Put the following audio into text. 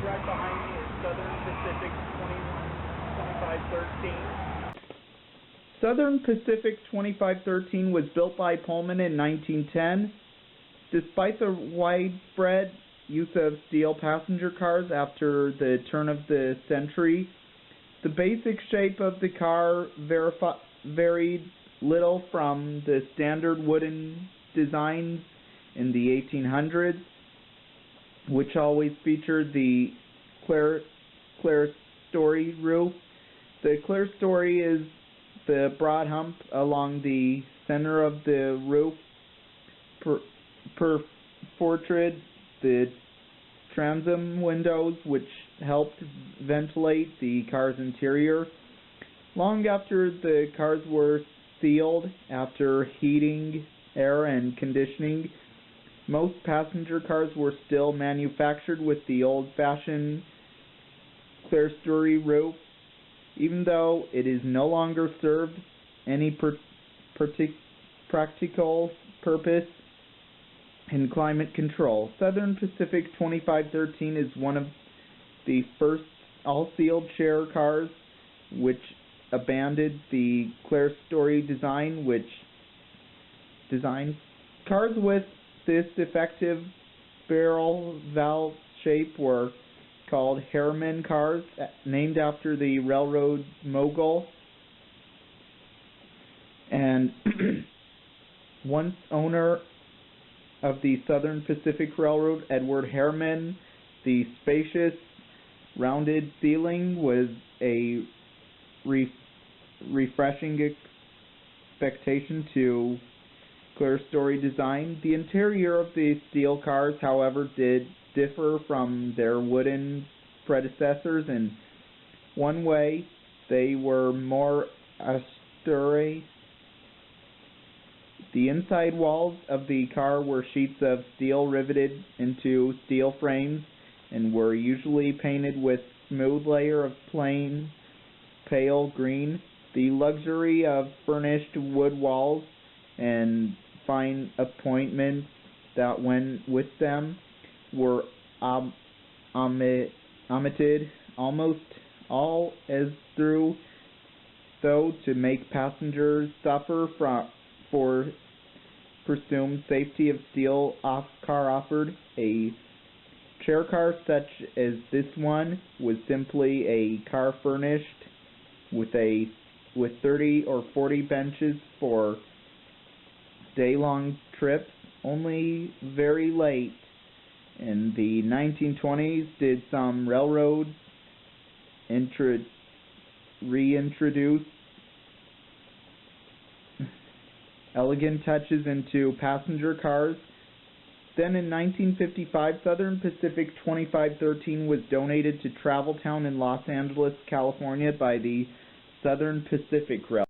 right behind me is Southern Pacific 2513. Southern Pacific 2513 was built by Pullman in 1910. Despite the widespread use of steel passenger cars after the turn of the century, the basic shape of the car varied little from the standard wooden designs in the 1800s, which always featured the clerestory roof. The clerestory is the broad hump along the center of the roof, perforated the transom windows, which helped ventilate the car's interior. Long after the cars were sealed after heating, air, and conditioning, most passenger cars were still manufactured with the old-fashioned clerestory roof, even though it is no longer served any practical purpose in climate control. Southern Pacific 2513 is one of the first all-sealed chair cars which abandoned the clerestory design, cars with this effective barrel valve shape were called Harriman cars, named after the railroad mogul and once owner of the Southern Pacific Railroad, Edward Harriman. The spacious, rounded ceiling was a refreshing expectation to clerestory design. The interior of the steel cars, however, did differ from their wooden predecessors in one way. They were more austere. The inside walls of the car were sheets of steel riveted into steel frames and were usually painted with smooth layer of plain pale green. The luxury of furnished wood walls and fine appointments that went with them were omitted almost all as through, though, to make passengers suffer for presumed safety of steel car offered. A chair car such as this one was simply a car furnished with 30 or 40 benches for day-long trips. Only very late in the 1920s did some railroads reintroduce elegant touches into passenger cars. Then in 1955, Southern Pacific 2513 was donated to Traveltown in Los Angeles, California by the Southern Pacific Railroad.